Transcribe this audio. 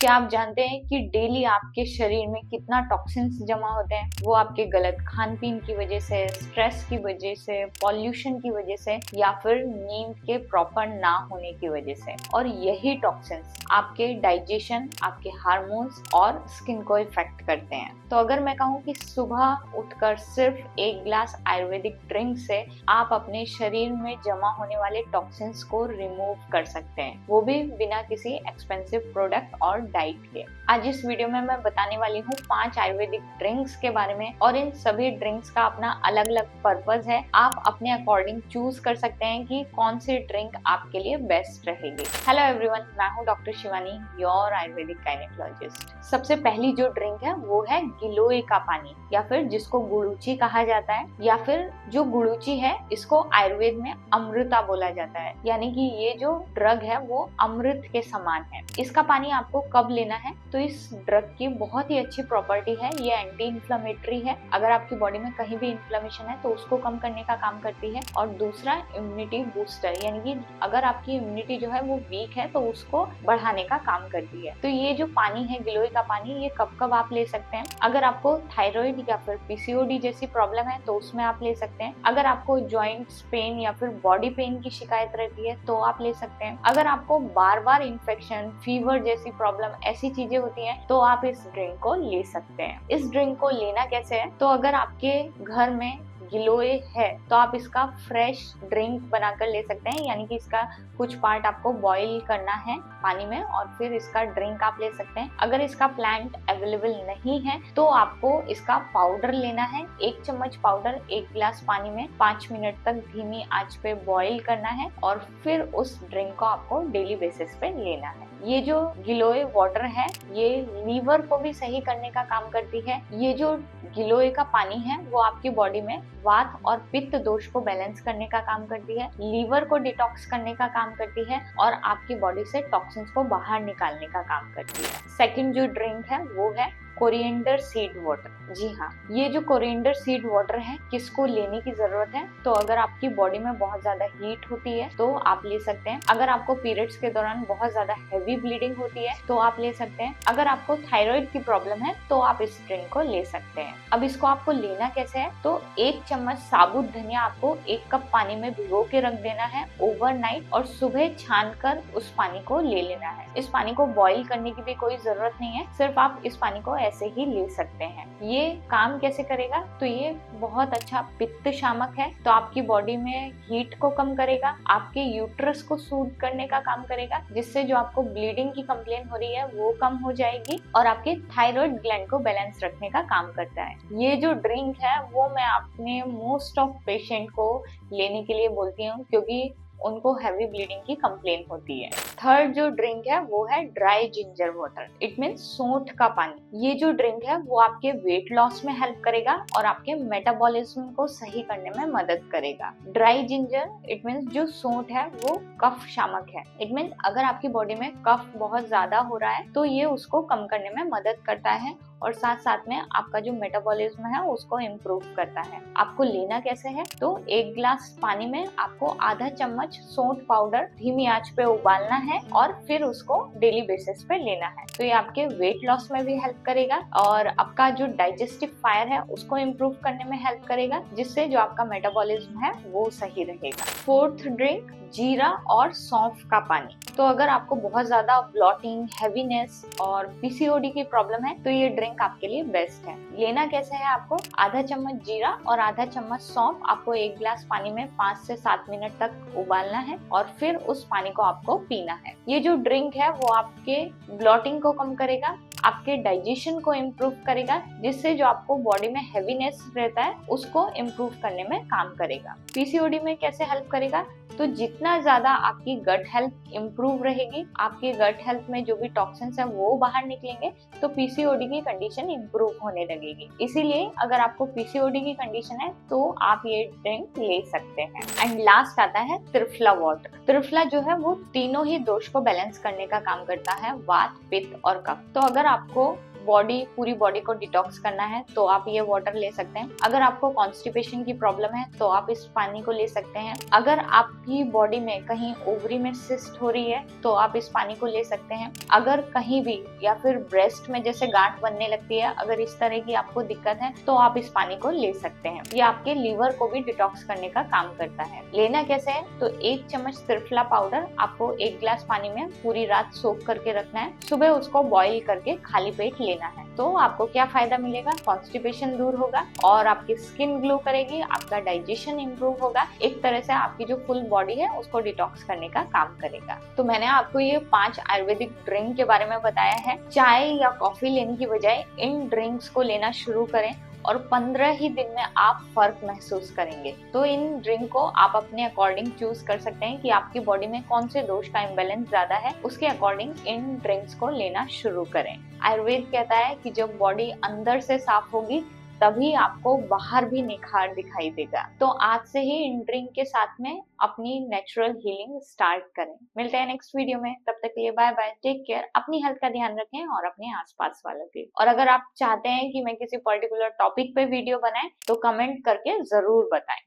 क्या आप जानते हैं कि डेली आपके शरीर में कितना टॉक्सिन्स जमा होते हैं? वो आपके गलत खान पीन की वजह से, स्ट्रेस की वजह से, पॉल्यूशन की वजह से या फिर नींद के प्रॉपर ना होने की वजह से। और यही टॉक्सिन्स आपके डाइजेशन, आपके हार्मोन्स और स्किन को इफेक्ट करते हैं। तो अगर मैं कहूँ कि सुबह उठकर सिर्फ एक ग्लास आयुर्वेदिक ड्रिंक से आप अपने शरीर में जमा होने वाले टॉक्सिन्स को रिमूव कर सकते हैं, वो भी बिना किसी एक्सपेंसिव प्रोडक्ट और डाइट के। आज इस वीडियो में मैं बताने वाली हूँ 5 आयुर्वेदिक ड्रिंक्स के बारे में और इन सभी ड्रिंक्स का अपना अलग अलग पर्पस है। आप अपने अकॉर्डिंग चूज कर सकते हैं कि कौन सी ड्रिंक आपके लिए बेस्ट रहेगी। हेलो एवरीवन, मैं हूँ doctor Shivani, your Ayurvedic gynaecologist. सबसे पहली जो ड्रिंक है वो है गिलोय का पानी, या फिर जिसको गुड़ूची कहा जाता है, या फिर जो गुड़ूची है इसको आयुर्वेद में अमृता बोला जाता है। यानी कि ये जो ड्रग है वो अमृत के समान है। इसका पानी आपको कब लेना है? तो इस ड्रग की बहुत ही अच्छी प्रॉपर्टी है, ये एंटी इन्फ्लेमेटरी है। अगर आपकी बॉडी में कहीं भी इन्फ्लेमेशन है तो उसको कम करने का काम करती है। और दूसरा इम्यूनिटी बूस्टर, यानी कि अगर आपकी इम्यूनिटी जो है वो वीक है तो उसको बढ़ाने का काम करती है। तो ये जो पानी है गिलोय का पानी, ये कब कब आप ले सकते हैं? अगर आपको थायराइड या फिर पीसीओडी जैसी प्रॉब्लम है तो उसमें आप ले सकते हैं। अगर आपको जॉइंट्स पेन या फिर बॉडी पेन की शिकायत रहती है तो आप ले सकते हैं। अगर आपको बार बार इन्फेक्शन, फीवर जैसी प्रॉब्लम, ऐसी चीजें होती हैं तो आप इस ड्रिंक को ले सकते हैं। इस ड्रिंक को लेना कैसे है? तो अगर आपके घर में गिलोय है तो आप इसका फ्रेश ड्रिंक बनाकर ले सकते हैं, यानी कि इसका कुछ पार्ट आपको बॉईल करना है पानी में और फिर इसका ड्रिंक आप ले सकते हैं। अगर इसका प्लांट अवेलेबल नहीं है तो आपको इसका पाउडर लेना है। 1 चम्मच पाउडर 1 गिलास पानी में 5 मिनट तक धीमी आंच पे बॉईल करना है और फिर उस ड्रिंक को आपको डेली बेसिस पे लेना है। ये जो गिलोय वाटर है ये लीवर को भी सही करने का काम करती है। ये जो गिलोय का पानी है वो आपकी बॉडी में वात और पित्त दोष को बैलेंस करने का काम करती है, लीवर को डिटॉक्स करने का काम करती है और आपकी बॉडी से टॉक्सिन्स को बाहर निकालने का काम करती है। सेकंड जो ड्रिंक है वो है कोरिएंडर सीड वाटर। जी हाँ, ये जो कोरिएंडर सीड वाटर है किसको लेने की जरूरत है? तो अगर आपकी बॉडी में बहुत ज्यादा हीट होती है तो आप ले सकते हैं। अगर आपको पीरियड्स के दौरान बहुत ज्यादा हैवी ब्लीडिंग होती है तो आप ले सकते हैं। अगर आपको थायराइड की प्रॉब्लम है तो आप इस ड्रिंक को ले सकते हैं। अब इसको आपको लेना कैसे है? तो 1 चम्मच साबुत धनिया आपको 1 कप पानी में भिगो के रख देना है ओवरनाइट और सुबह छानकर उस पानी को ले लेना है। इस पानी को बॉईल करने की भी कोई जरूरत नहीं है, सिर्फ आप इस पानी को ऐसे ही ले सकते हैं। ये काम कैसे करेगा? तो ये बहुत अच्छा पित्त शामक है, तो आपकी बॉडी में हीट को कम करेगा, आपके यूट्रस को सूद करने का काम करेगा, जिससे जो आपको ब्लीडिंग की कंप्लेन हो रही है वो कम हो जाएगी और आपके थायराइड ग्लैंड को बैलेंस रखने का काम करता है। ये जो ड्रिंक है वो मैं अपने मोस्ट ऑफ पेशेंट को लेने के लिए बोलती हूँ क्योंकि उनको हैवी ब्लीडिंग की कंप्लेन होती है। थर्ड जो ड्रिंक है वो है dry ginger water, it means सोंठ का पानी। ये जो ड्रिंक है वो आपके वेट लॉस में हेल्प करेगा और आपके मेटाबॉलिज्म को सही करने में मदद करेगा। ड्राई जिंजर इट मीन्स जो सोंठ है वो कफ शामक है। इट मीन्स अगर आपकी बॉडी में कफ बहुत ज्यादा हो रहा है तो ये उसको कम करने में मदद करता है और साथ साथ में आपका जो मेटाबॉलिज्म है उसको इम्प्रूव करता है। आपको लेना कैसे है? तो 1 गिलास पानी में आपको आधा चम्मच सोंठ पाउडर धीमी आंच पे उबालना है और फिर उसको डेली बेसिस पे लेना है। तो ये आपके वेट लॉस में भी हेल्प करेगा और आपका जो डाइजेस्टिव फायर है उसको इम्प्रूव करने में हेल्प करेगा, जिससे जो आपका मेटाबॉलिज्म है वो सही रहेगा। फोर्थ ड्रिंक जीरा और सौंफ का पानी। तो अगर आपको बहुत ज्यादा ब्लॉटिंग, हैवीनेस और पीसीओडी की प्रॉब्लम है तो ये ड्रिंक आपके लिए बेस्ट है। लेना कैसे है? आपको आधा चम्मच जीरा और आधा चम्मच सौंफ आपको 1 गिलास पानी में 5 से 7 मिनट तक उबालना है और फिर उस पानी को आपको पीना है। ये जो ड्रिंक है वो आपके ब्लॉटिंग को कम करेगा, आपके डाइजेशन को इम्प्रूव करेगा, जिससे जो आपको बॉडी में हैवीनेस रहता है उसको इम्प्रूव करने में काम करेगा। पीसीओडी में कैसे हेल्प करेगा? तो जितना ज्यादा आपकी गट हेल्थ इम्प्रूव रहेगी, आपकी गट हेल्थ में जो भी टॉक्सिन्स है वो बाहर निकलेंगे तो पीसीओडी की कंडीशन इम्प्रूव होने लगेगी। इसीलिए अगर आपको पीसीओडी की कंडीशन है तो आप ये ड्रिंक ले सकते हैं। एंड लास्ट आता है त्रिफला वाटर। त्रिफला जो है वो तीनों ही दोष को बैलेंस करने का काम करता है, वात, पित्त और कफ। तो अगर आपको पूरी बॉडी को डिटॉक्स करना है तो आप ये वाटर ले सकते हैं। अगर आपको कॉन्स्टिपेशन की प्रॉब्लम है तो आप इस पानी को ले सकते हैं। अगर आपकी बॉडी में कहीं ओवरी में सिस्ट हो रही है तो आप इस पानी को ले सकते हैं। अगर कहीं भी या फिर ब्रेस्ट में जैसे गांठ बनने लगती है, अगर इस तरह की आपको दिक्कत है तो आप इस पानी को ले सकते हैं। ये आपके लीवर को भी डिटॉक्स करने का काम करता है। लेना कैसे है तो 1 चम्मच त्रिफला पाउडर आपको 1 गिलास पानी में पूरी रात सोक करके रखना है। सुबह उसको बॉईल करके खाली पेट लेना है। तो आपको क्या फायदा मिलेगा? कॉन्स्टिपेशन दूर होगा और आपकी स्किन ग्लो करेगी, आपका डाइजेशन इंप्रूव होगा। एक तरह से आपकी जो फुल बॉडी है उसको डिटॉक्स करने का काम करेगा। तो मैंने आपको ये 5 आयुर्वेदिक ड्रिंक के बारे में बताया है। चाय या कॉफी लेने की बजाय इन ड्रिंक्स को लेना शुरू करें और 15 ही दिन में आप फर्क महसूस करेंगे। तो इन ड्रिंक को आप अपने अकॉर्डिंग चूज कर सकते हैं कि आपकी बॉडी में कौन से दोष का इम्बैलेंस ज्यादा है, उसके अकॉर्डिंग इन ड्रिंक्स को लेना शुरू करें। आयुर्वेद कहता है कि जब बॉडी अंदर से साफ होगी तभी आपको बाहर भी निखार दिखाई देगा। तो आज से ही इन ड्रिंक के साथ में अपनी नेचुरल हीलिंग स्टार्ट करें। मिलते हैं नेक्स्ट वीडियो में, तब तक के लिए बाय बाय, टेक केयर, अपनी हेल्थ का ध्यान रखें और अपने आसपास वालों के। और अगर आप चाहते हैं कि मैं किसी पर्टिकुलर टॉपिक पे वीडियो बनाए तो कमेंट करके जरूर बताएं।